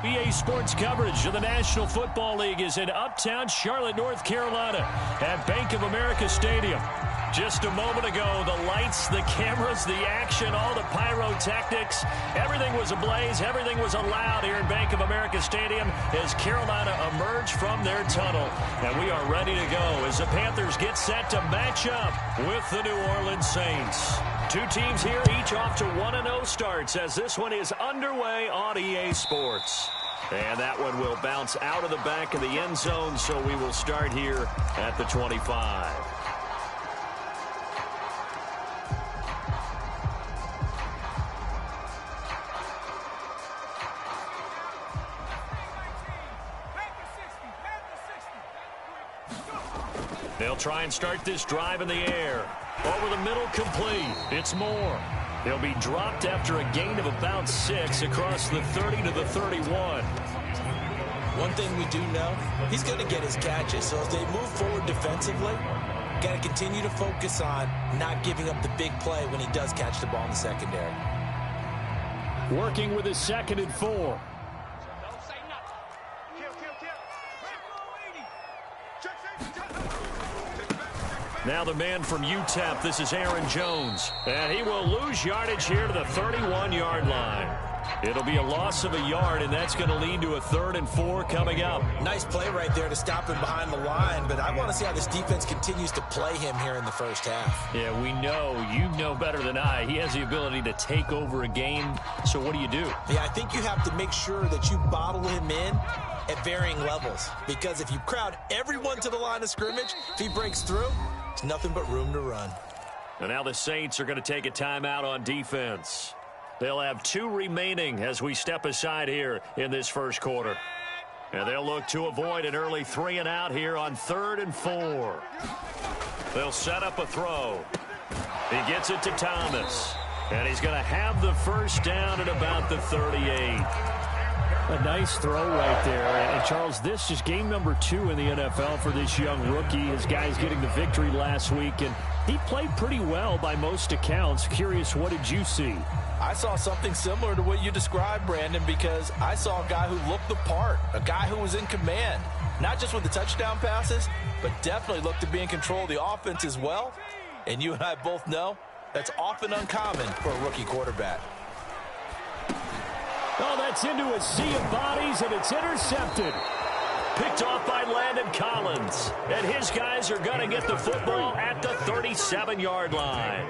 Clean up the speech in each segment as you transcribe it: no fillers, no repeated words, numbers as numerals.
EA Sports coverage of the National Football League is in uptown Charlotte, North Carolina at Bank of America Stadium. Just a moment ago, the lights, the cameras, the action, all the pyrotechnics, everything was ablaze, everything was allowed here in Bank of America Stadium as Carolina emerged from their tunnel. And we are ready to go as the Panthers get set to match up with the New Orleans Saints. Two teams here, each off to 1-0 starts as this one is underway on EA Sports. And that one will bounce out of the back of the end zone, so we will start here at the 25. They'll try and start this drive in the air. Over the middle, complete. It's Moore. He'll be dropped after a gain of about 6 across the 30 to the 31. One thing we do know, he's going to get his catches. So as they move forward defensively, got to continue to focus on not giving up the big play when he does catch the ball in the secondary. Working with his 2nd and 4. Now the man from UTEP, this is Aaron Jones. And he will lose yardage here to the 31-yard line. It'll be a loss of a yard, and that's going to lead to a 3rd and 4 coming up. Nice play right there to stop him behind the line, but I want to see how this defense continues to play him here in the first half. Yeah, we know. You know better than I. He has the ability to take over a game, so what do you do? Yeah, I think you have to make sure that you bottle him in at varying levels, because if you crowd everyone to the line of scrimmage, if he breaks through, there's nothing but room to run. And now the Saints are going to take a timeout on defense. They'll have 2 remaining as we step aside here in this first quarter. And they'll look to avoid an early 3 and out here on 3rd and 4. They'll set up a throw. He gets it to Thomas. And he's going to have the first down at about the 38. A nice throw right there. And Charles, this is game number 2 in the NFL for this young rookie. His guys getting the victory last week, and he played pretty well by most accounts. Curious, what did you see? I saw something similar to what you described, Brandon, because I saw a guy who looked the part, a guy who was in command, not just with the touchdown passes, but definitely looked to be in control of the offense as well. And you and I both know that's often uncommon for a rookie quarterback. Oh, that's into a sea of bodies, and it's intercepted. Picked off by Landon Collins. And his guys are going to get the football at the 37-yard line.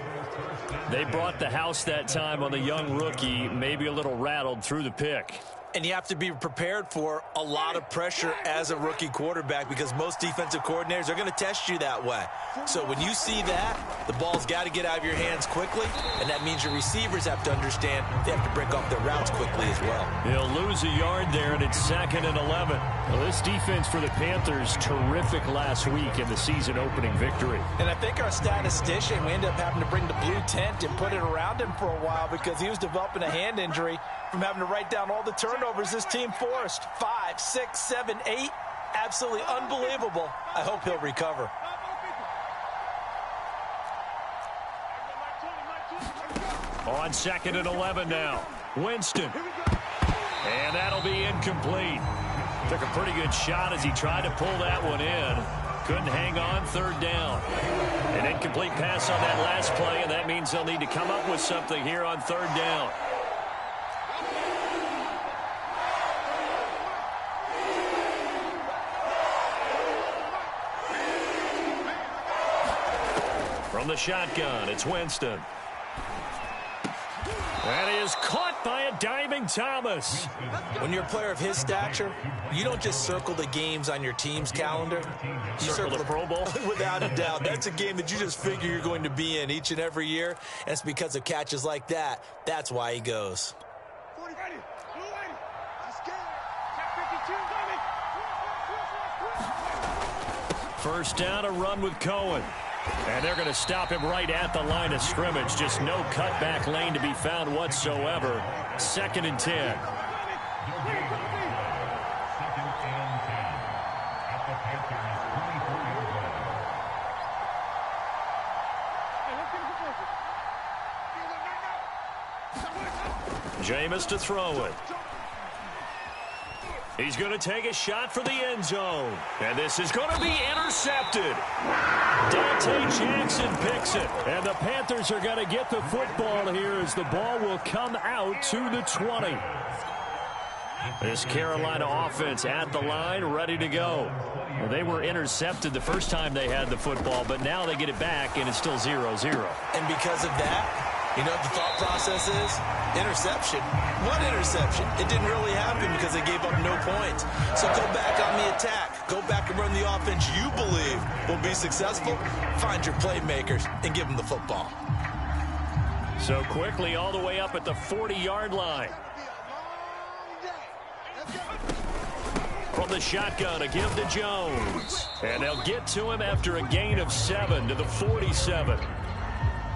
They brought the house that time on the young rookie, maybe a little rattled through the pick. And you have to be prepared for a lot of pressure as a rookie quarterback because most defensive coordinators are going to test you that way. So when you see that, the ball's got to get out of your hands quickly, and that means your receivers have to understand they have to break off their routes quickly as well. He'll lose a yard there, and it's 2nd and 11. Well, this defense for the Panthers, terrific last week in the season-opening victory. And I think our statistician, we ended up having to bring the blue tent and put it around him for a while because he was developing a hand injury from having to write down all the turnovers this team forced. 5, 6, 7, 8. Absolutely unbelievable. I hope he'll recover. On 2nd and 11 now. Winston. And that'll be incomplete. Took a pretty good shot as he tried to pull that one in. Couldn't hang on, 3rd down. An incomplete pass on that last play, and that means they'll need to come up with something here on 3rd down. From the shotgun, it's Winston. That is caught by a diving Thomas. When you're a player of his stature, you don't just circle the games on your team's calendar. You circle the Pro Bowl? Without a doubt. That's a game that you just figure you're going to be in each and every year. And it's because of catches like that. That's why he goes. First down, a run with Cohen. And they're going to stop him right at the line of scrimmage. Just no cutback lane to be found whatsoever. 2nd and 10. Jameis to throw it. He's going to take a shot for the end zone. And this is going to be intercepted. Dante Jackson picks it. And the Panthers are going to get the football here as the ball will come out to the 20. This Carolina offense at the line, ready to go. Well, they were intercepted the first time they had the football, but now they get it back, and it's still 0-0. And because of that, you know what the thought process is? Interception. What interception? It didn't really happen because they gave up no points. So go back on the attack. Go back and run the offense you believe will be successful. Find your playmakers and give them the football. So quickly all the way up at the 40-yard line. From the shotgun, a give to Jones. And they'll get to him after a gain of 7 to the 47.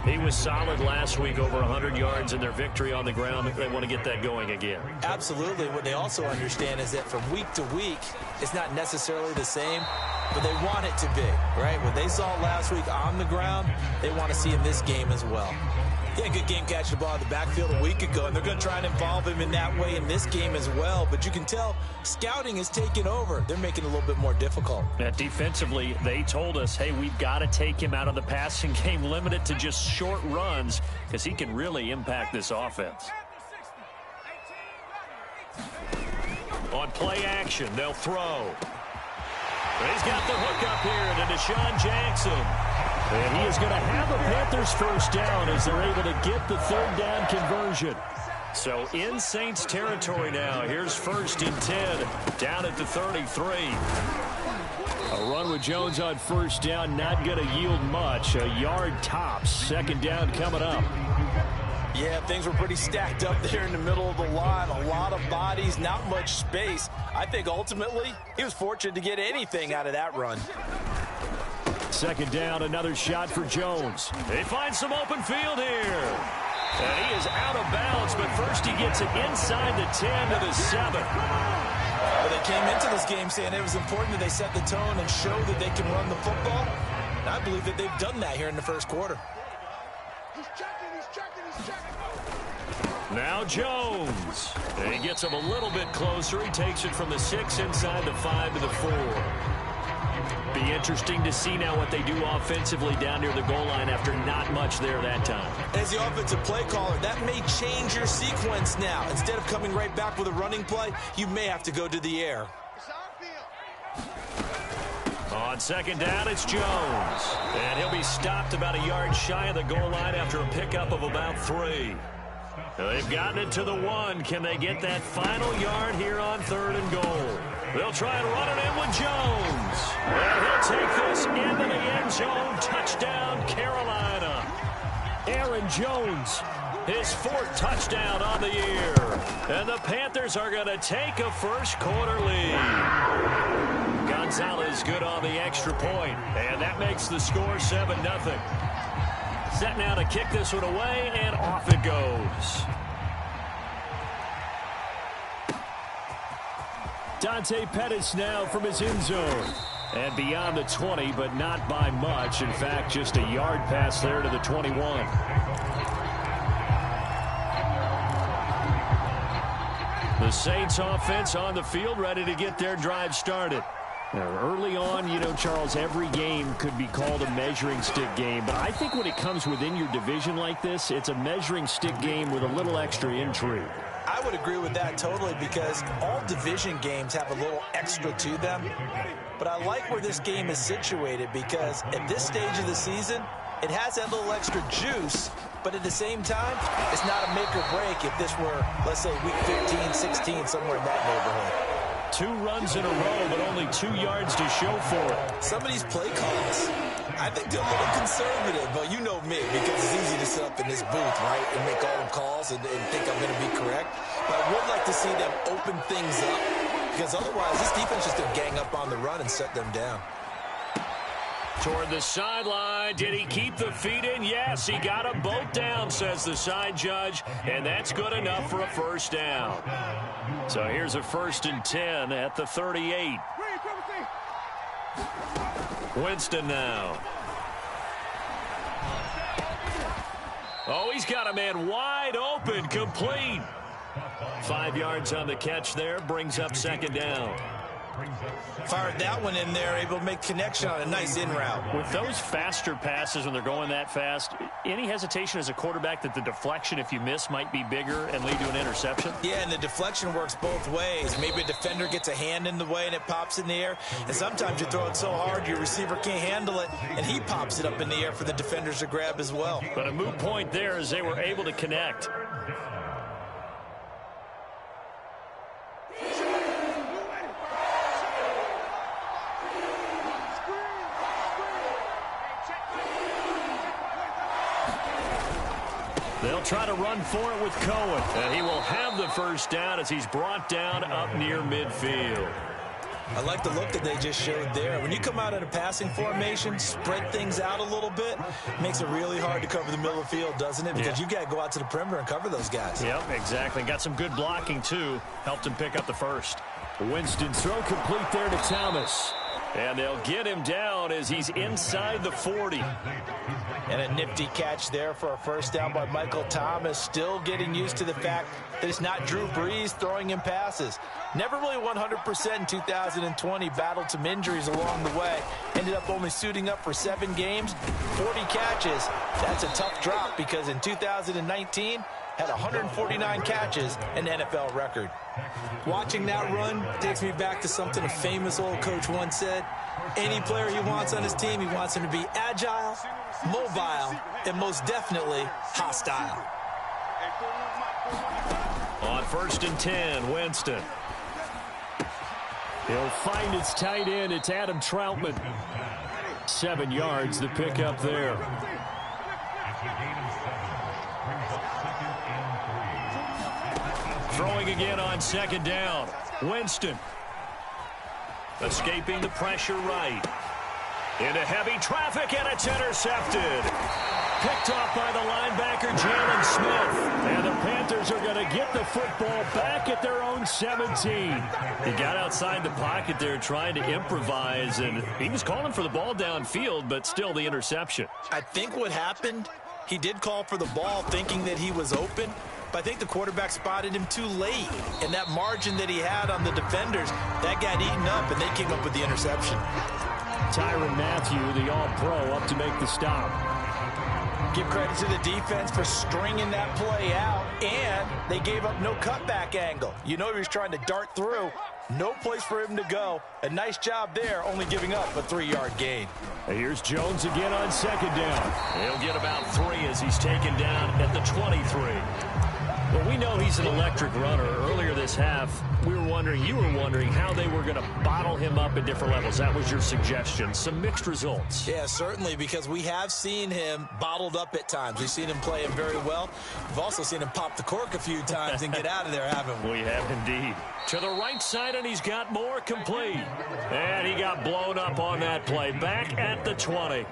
He was solid last week, over 100 yards in their victory on the ground. They want to get that going again. Absolutely. What they also understand is that from week to week, it's not necessarily the same, but they want it to be, right? What they saw last week on the ground, they want to see in this game as well. He had a good game catching the ball in the backfield a week ago, and they're going to try and involve him in that way in this game as well. But you can tell scouting is taking over. They're making it a little bit more difficult. Defensively, they told us, hey, we've got to take him out of the passing game, limit it to just short runs, because he can really impact this offense. On play action, they'll throw. He's got the hook up here to Deshaun Jackson. And he is going to have the Panthers first down as they're able to get the third down conversion. So in Saints territory now. Here's 1st and 10 down at the 33. A run with Jones on first down, not going to yield much. A yard tops. 2nd down coming up. Yeah, things were pretty stacked up there in the middle of the line. A lot of bodies, not much space. I think ultimately he was fortunate to get anything out of that run. 2nd down, another shot for Jones. They find some open field here. And he is out of bounds, but first he gets it inside the 10 to the 7. Well, they came into this game saying it was important that they set the tone and show that they can run the football. And I believe that they've done that here in the first quarter. Now Jones. And he gets him a little bit closer. He takes it from the 6 inside the 5 to the 4. Be interesting to see now what they do offensively down near the goal line after not much there that time. As the offensive play caller, that may change your sequence now. Instead of coming right back with a running play, you may have to go to the air. On 2nd down, it's Jones. And he'll be stopped about a yard shy of the goal line after a pickup of about 3. They've gotten it to the 1. Can they get that final yard here on 3rd and goal? They'll try and run it in with Jones. And he'll take this into the end zone. Touchdown, Carolina. Aaron Jones, his 4th touchdown on the year. And the Panthers are going to take a first quarter lead. Gonzalez good on the extra point. And that makes the score 7-0. Set now to kick this one away, and off it goes. Dante Pettis now from his end zone. And beyond the 20, but not by much. In fact, just a yard pass there to the 21. The Saints offense on the field, ready to get their drive started. Now, early on, you know, Charles, every game could be called a measuring stick game. But I think when it comes within your division like this, it's a measuring stick game with a little extra intrigue. I would agree with that totally because all division games have a little extra to them. But I like where this game is situated because at this stage of the season, it has that little extra juice. But at the same time, it's not a make or break if this were, let's say, week 15, 16, somewhere in that neighborhood. 2 runs in a row, but only 2 yards to show for it. Some of these play calls, I think they're a little conservative, but you know me, because it's easy to sit up in this booth, right, and make all the calls and think I'm going to be correct. But I would like to see them open things up, because otherwise this defense is going to gang up on the run and shut them down. Toward the sideline. Did he keep the feet in? Yes, he got them both down, says the side judge, and that's good enough for a first down. So here's a 1st and 10 at the 38. Winston now. Oh, he's got a man wide open, complete. 5 yards on the catch there, brings up second down. Fired that one in there, able to make connection on a nice in route. With those faster passes when they're going that fast, any hesitation as a quarterback that the deflection, if you miss, might be bigger and lead to an interception? Yeah, and the deflection works both ways. Maybe a defender gets a hand in the way and it pops in the air. And sometimes you throw it so hard your receiver can't handle it, and he pops it up in the air for the defenders to grab as well. But a moot point there as they were able to connect. They'll try to run for it with Cohen. And he will have the first down as he's brought down up near midfield. I like the look that they just showed there. When you come out in a passing formation, spread things out a little bit, makes it really hard to cover the middle of the field, doesn't it? Because you got to go out to the perimeter and cover those guys. Yep, exactly. Got some good blocking, too. Helped him pick up the first. Winston throw complete there to Thomas. And they'll get him down as he's inside the 40. And a nifty catch there for a first down by Michael Thomas. Still getting used to the fact that it's not Drew Brees throwing him passes. Never really 100% in 2020. Battled some injuries along the way. Ended up only suiting up for 7 games, 40 catches. That's a tough drop because in 2019, had 149 catches, an NFL record. Watching that run takes me back to something a famous old coach once said. Any player he wants on his team, he wants him to be agile, mobile, and most definitely hostile. On 1st and 10, Winston. He'll find his tight end. It's Adam Troutman. 7 yards, the pickup there. Throwing again on 2nd down. Winston. Escaping the pressure right. Into heavy traffic, and it's intercepted. Picked off by the linebacker, Jalen Smith. And the Panthers are going to get the football back at their own 17. He got outside the pocket there trying to improvise, and he was calling for the ball downfield, but still the interception. I think what happened, he did call for the ball thinking that he was open, but I think the quarterback spotted him too late. And that margin that he had on the defenders, that got eaten up, and they came up with the interception. Tyrann Mathieu, the all-pro, up to make the stop. Give credit to the defense for stringing that play out, and they gave up no cutback angle. You know he was trying to dart through. No place for him to go. A nice job there, only giving up a 3-yard gain. Here's Jones again on 2nd down. He'll get about 3 as he's taken down at the 23. Well, we know he's an electric runner. Earlier this half, you were wondering how they were going to bottle him up at different levels. That was your suggestion. Some mixed results. Yeah, certainly, because we have seen him bottled up at times. We've seen him play him very well. We've also seen him pop the cork a few times and get out of there, haven't we? We have indeed. To the right side, and he's got more complete. And he got blown up on that play. Back at the 20.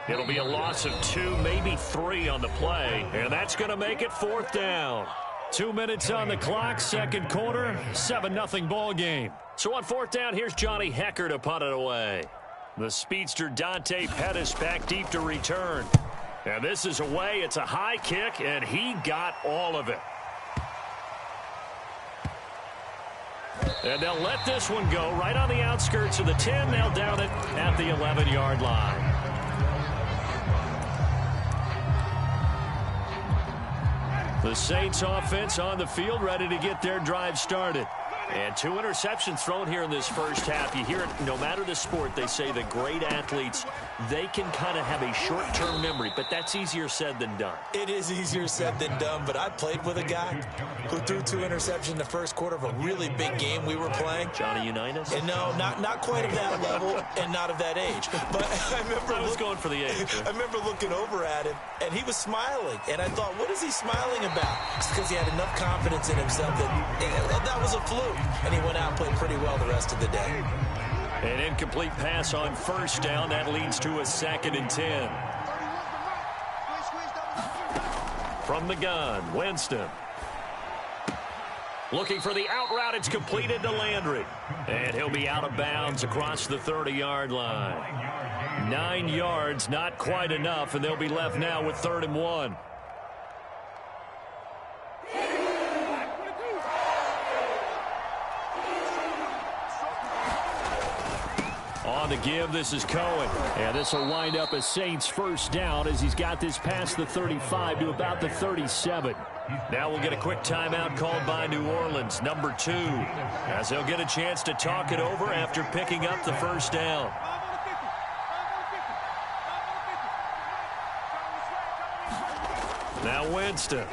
It'll be a loss of 2, maybe 3 on the play, and that's going to make it 4th down. 2 minutes on the clock, 2nd quarter, 7-0 ball game. So on 4th down, here's Johnny Hecker to punt it away. The speedster Dante Pettis back deep to return. And this is away. It's a high kick, and he got all of it. And they'll let this one go right on the outskirts of the 10. They'll down it at the 11-yard line. The Saints offense on the field, ready to get their drive started. And 2 interceptions thrown here in this first half. You hear it, no matter the sport, they say the great athletes, they can kind of have a short-term memory, but that's easier said than done. It is easier said than done, but I played with a guy who threw 2 interceptions in the first quarter of a really big game we were playing. Johnny Unitas? And no, not quite of that level and not of that age. But I was going for the age. I remember looking over at him, and he was smiling. And I thought, what is he smiling about? It's because he had enough confidence in himself that was a fluke. And he went out and played pretty well the rest of the day. An incomplete pass on 1st down. That leads to a 2nd and 10. From the gun, Winston. Looking for the out route. It's completed to Landry. And he'll be out of bounds across the 30-yard line. 9 yards, not quite enough, and they'll be left now with 3rd and 1. on the give. This is Cohen. And this will wind up a Saints first down as he's got this past the 35 to about the 37. Now we'll get a quick timeout called by New Orleans, number 2, as they'll get a chance to talk it over after picking up the first down. Now Winston.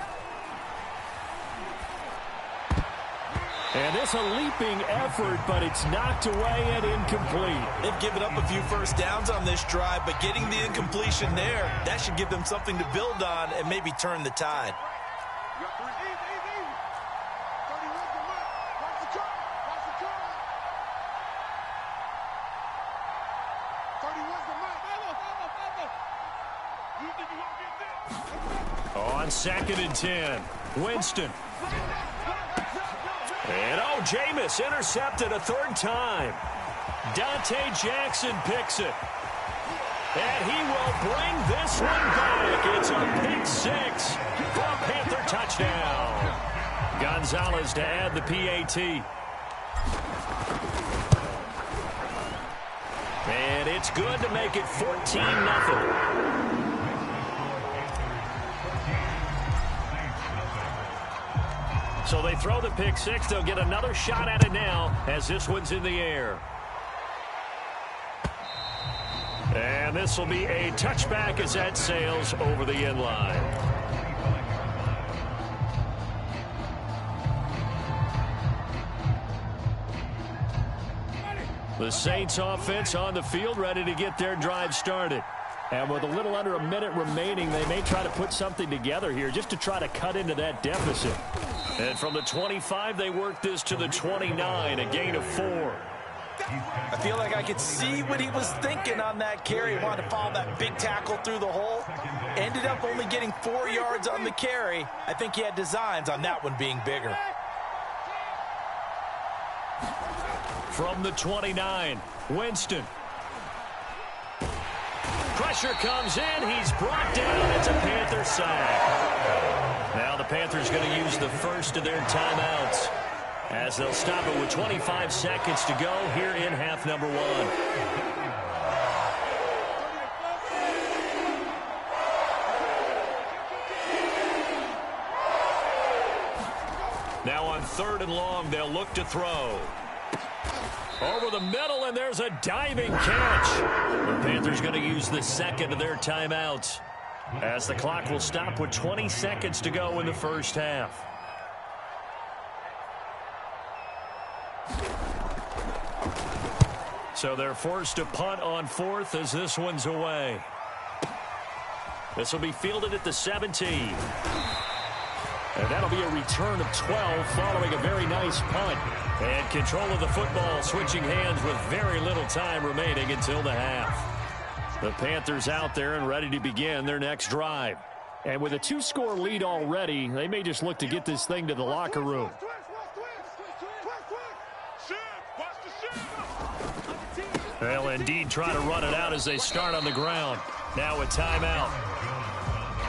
And this a leaping effort, but it's knocked away and incomplete. They've given up a few first downs on this drive, but getting the incompletion there, that should give them something to build on and maybe turn the tide. On 2nd and 10, Winston. And Jameis intercepted a 3rd time. Dante Jackson picks it. And he will bring this one back. It's a pick 6 for a Panther touchdown. Gonzalez to add the PAT. And it's good to make it 14-0. So they throw the pick 6. They'll get another shot at it now as this one's in the air. And this will be a touchback as that sails over the end line. The Saints offense on the field ready to get their drive started. And with a little under a minute remaining, they may try to put something together here just to try to cut into that deficit. And from the 25, they work this to the 29, a gain of 4. I feel like I could see what he was thinking on that carry. He wanted to follow that big tackle through the hole. Ended up only getting 4 yards on the carry. I think he had designs on that one being bigger. From the 29, Winston. Pressure comes in. He's brought down. It's a Panther sack. Now the Panthers going to use the first of their timeouts as they'll stop it with 25 seconds to go here in half number 1. Now on 3rd and long, they'll look to throw. Over the middle, and there's a diving catch. The Panthers going to use the second of their timeouts as the clock will stop with 20 seconds to go in the first half. So they're forced to punt on 4th as this one's away. This will be fielded at the 17. And that'll be a return of 12 following a very nice punt. And control of the football switching hands with very little time remaining until the half. The Panthers out there and ready to begin their next drive. And with a 2-score lead already, they may just look to get this thing to the locker room. They'll indeed try to run it out as they start on the ground. Now a timeout.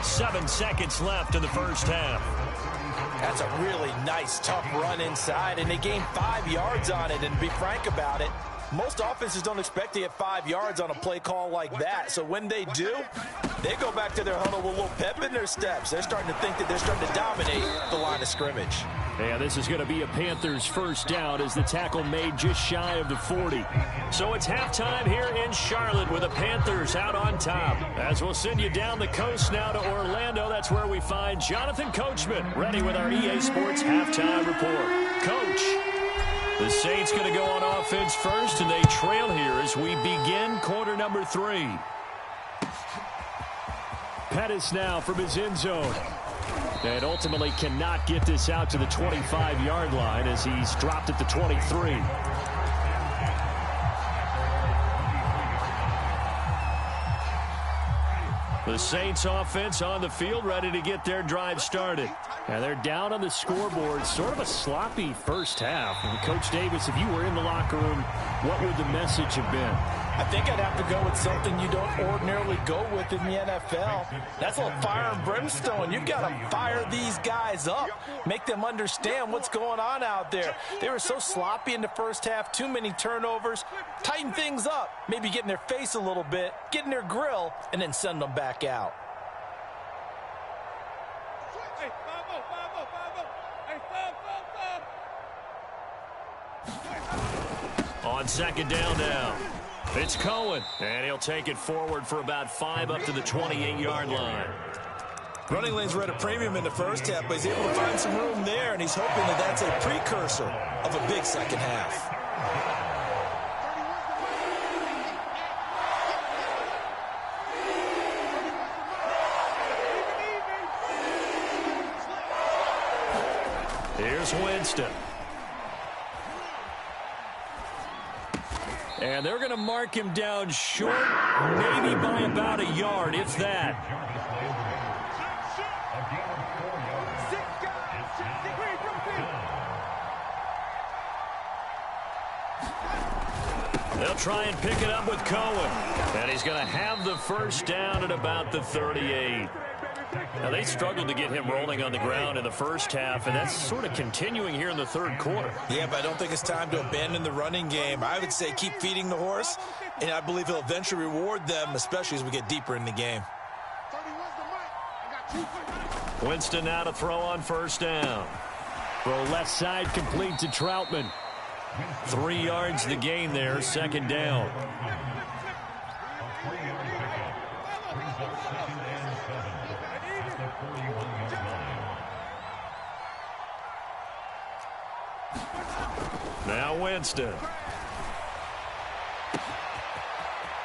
7 seconds left in the first half. That's a really nice, tough run inside, and they gained 5 yards on it. And to be frank about it, most offenses don't expect to get 5 yards on a play call like that. So when they do, they go back to their huddle with a little pep in their steps. They're starting to think that they're starting to dominate the line of scrimmage. Yeah, this is going to be a Panthers first down as the tackle made just shy of the 40. So it's halftime here in Charlotte with the Panthers out on top. As we'll send you down the coast now to Orlando, that's where we find Jonathan Coachman ready with our EA Sports halftime report. Coach, the Saints going to go on offense first, and they trail here as we begin quarter number 3. Pettis now from his end zone. And ultimately cannot get this out to the 25-yard line as he's dropped at the 23. The Saints offense on the field ready to get their drive started. And they're down on the scoreboard. Sort of a sloppy first half. And Coach Davis, if you were in the locker room, what would the message have been? I think I'd have to go with something you don't ordinarily go with in the NFL. That's a little fire and brimstone. You've got to fire these guys up. Make them understand what's going on out there. They were so sloppy in the first half, too many turnovers. Tighten things up. Maybe get in their face a little bit, get in their grill, and then send them back out. On second down now, it's Cohen, and he'll take it forward for about 5 up to the 28-yard line. Running lanes were at a premium in the first half, but he's able to find some room there, and he's hoping that that's a precursor of a big second half. Here's Winston. And they're going to mark him down short, maybe by about a yard, if that. They'll try and pick it up with Cohen. And he's going to have the first down at about the 38. Now, they struggled to get him rolling on the ground in the first half, and that's sort of continuing here in the third quarter. Yeah, but I don't think it's time to abandon the running game. I would say keep feeding the horse, and I believe he'll eventually reward them, especially as we get deeper in the game. Winston now to throw on first down. Throw left side complete to Troutman. 3 yards the gain there, second down. Now Winston.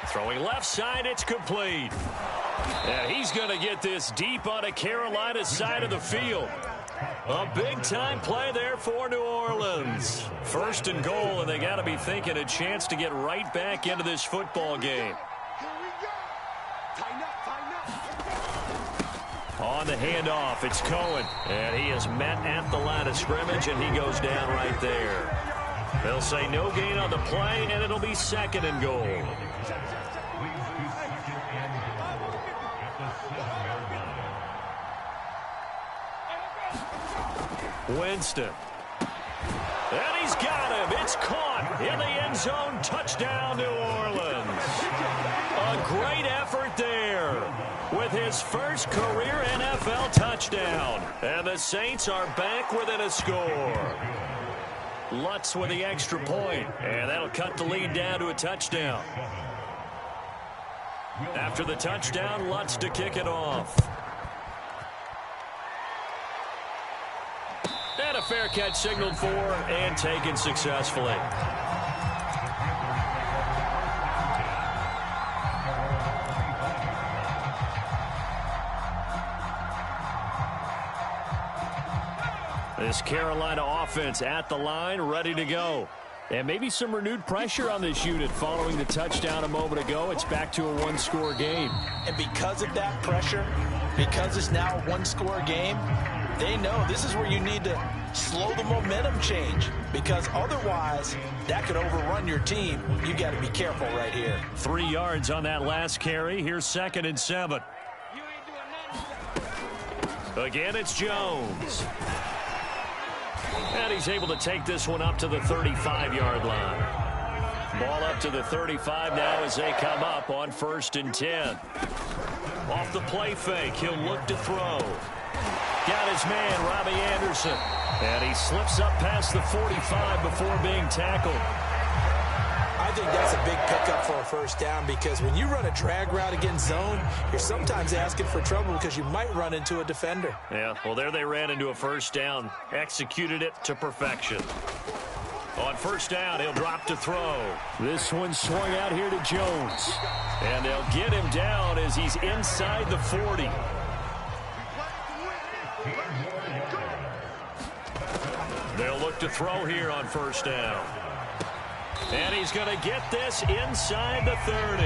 Throwing left side, it's complete. And he's going to get this deep on a Carolina side of the field. A big-time play there for New Orleans. First and goal, and they got to be thinking a chance to get right back into this football game. On the handoff, it's Cohen. And he is met at the line of scrimmage, and he goes down right there. They'll say no gain on the play, and it'll be second and goal. Winston. And he's got him. It's caught in the end zone. Touchdown, New Orleans. A great effort there with his first career NFL touchdown. And the Saints are back within a score. Lutz with the extra point, and that'll cut the lead down to a touchdown. After the touchdown, Lutz to kick it off. And a fair catch signaled for and taken successfully. This Carolina offense at the line, ready to go. And maybe some renewed pressure on this unit following the touchdown a moment ago. It's back to a one-score game. And because of that pressure, because it's now a one-score game, they know this is where you need to slow the momentum change, because otherwise that could overrun your team. You got to be careful right here. 3 yards on that last carry. Here's 2nd and 7. Again, it's Jones. And he's able to take this one up to the 35-yard line. Ball up to the 35 now as they come up on 1st and 10. Off the play fake, he'll look to throw. Got his man, Robbie Anderson. And he slips up past the 45 before being tackled. I think that's a big pickup for a first down, because when you run a drag route against zone, you're sometimes asking for trouble because you might run into a defender. Yeah, well, there they ran into a first down. Executed it to perfection. On first down, he'll drop to throw. This one swung out here to Jones. And they'll get him down as he's inside the 40. They'll look to throw here on first down. And he's going to get this inside the 30.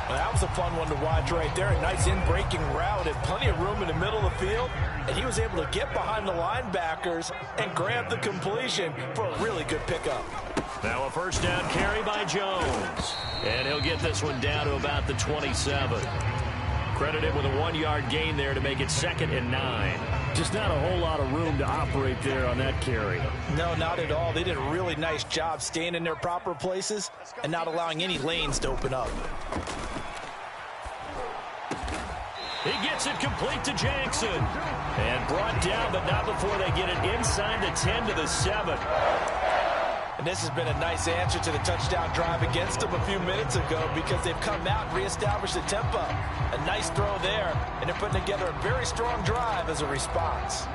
Well, that was a fun one to watch right there. A nice in-breaking route and plenty of room in the middle of the field. And he was able to get behind the linebackers and grab the completion for a really good pickup. Now a first down carry by Jones. And he'll get this one down to about the 27. Credited with a 1-yard gain there to make it 2nd and 9. Just not a whole lot of room to operate there on that carry. No, not at all. They did a really nice job staying in their proper places and not allowing any lanes to open up. He gets it complete to Jackson. And brought down, but not before they get it inside the 10 to the 7. And this has been a nice answer to the touchdown drive against them a few minutes ago because they've come out and reestablished the tempo. A nice throw there, and they're putting together a very strong drive as a response.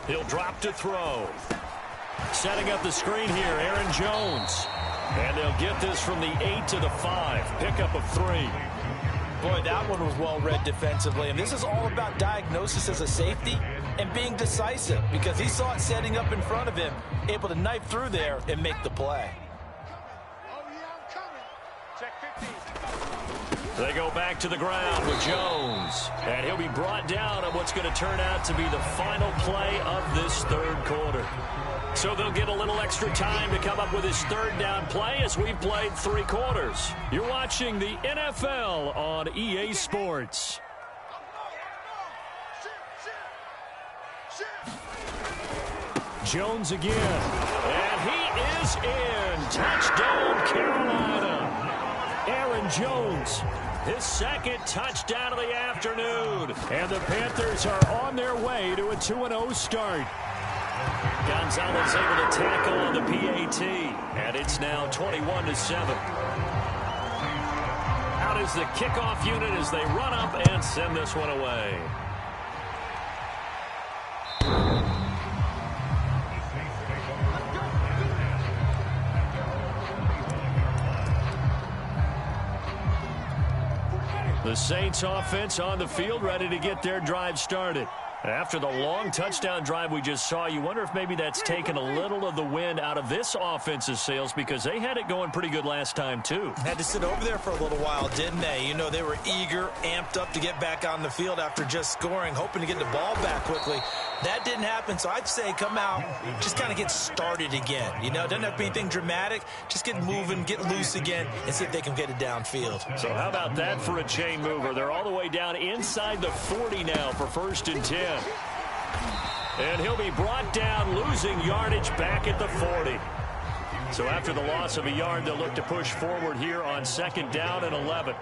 He'll drop to throw. Setting up the screen here, Aaron Jones. And they'll get this from the 8 to the 5. Pickup of 3. Boy, that one was well read defensively. And this is all about diagnosis as a safety and being decisive because he saw it setting up in front of him, able to knife through there and make the play. They go back to the ground with Jones. And he'll be brought down on what's going to turn out to be the final play of this third quarter. So they'll get a little extra time to come up with his third down play as we've played 3 quarters. You're watching the NFL on EA Sports. Jones again. And he is in. Touchdown, Carolina. Aaron Jones, his 2nd touchdown of the afternoon. And the Panthers are on their way to a 2-0 start. Gonzalez able to tackle on the PAT, and it's now 21-7. Out is the kickoff unit as they run up and send this one away. The Saints offense on the field, ready to get their drive started. After the long touchdown drive we just saw, you wonder if maybe that's taken a little of the wind out of this offense's sails because they had it going pretty good last time, too. Had to sit over there for a little while, didn't they? You know, they were eager, amped up to get back on the field after just scoring, hoping to get the ball back quickly. That didn't happen, so I'd say come out, just kind of get started again. You know, it doesn't have to be anything dramatic. Just get moving, get loose again, and see if they can get it downfield. So how about that for a chain mover? They're all the way down inside the 40 now for 1st and 10. And he'll be brought down, losing yardage back at the 40. So after the loss of a yard, they'll look to push forward here on 2nd down and 11.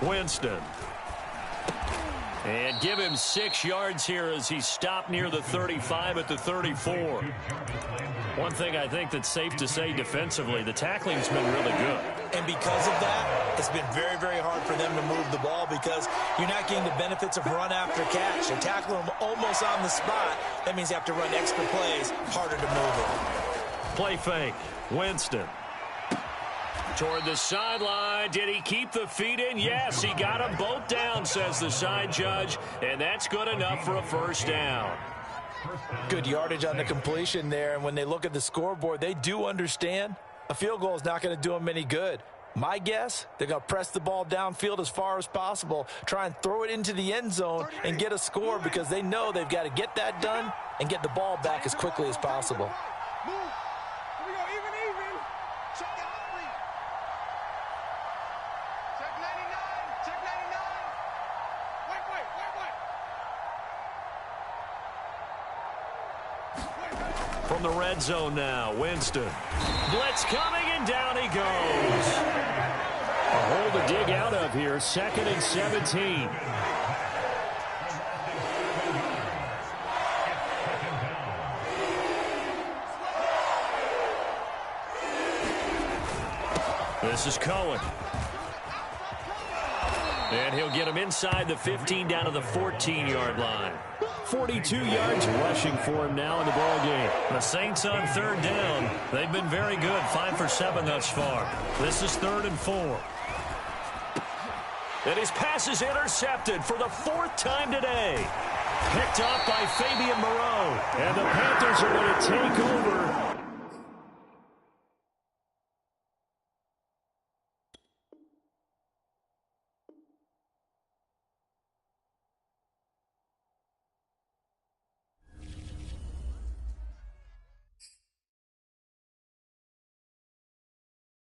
Winston. And give him 6 yards here as he stopped near the 35 at the 34. One thing I think that's safe to say defensively, the tackling's been really good. And because of that, it's been very, very hard for them to move the ball because you're not getting the benefits of run after catch. They're tackling them almost on the spot. That means you have to run extra plays, harder to move it. Play fake. Winston. Toward the sideline. Did he keep the feet in? Yes, he got them both down, says the side judge. And that's good enough for a first down. Good yardage on the completion there. And when they look at the scoreboard, they do understand a field goal is not going to do them any good. My guess, they're going to press the ball downfield as far as possible, try and throw it into the end zone and get a score because they know they've got to get that done and get the ball back as quickly as possible. From the red zone now, Winston. Blitz coming, and down he goes. A hole to dig out of here, 2nd and 17. This is Cohen. And he'll get him inside the 15 down to the 14-yard line. 42 yards rushing for him now in the ball game. The Saints on 3rd down. They've been very good, 5 for 7 thus far. This is 3rd and 4. And his pass is intercepted for the 4th time today. Picked off by Fabian Moreau. And the Panthers are going to take over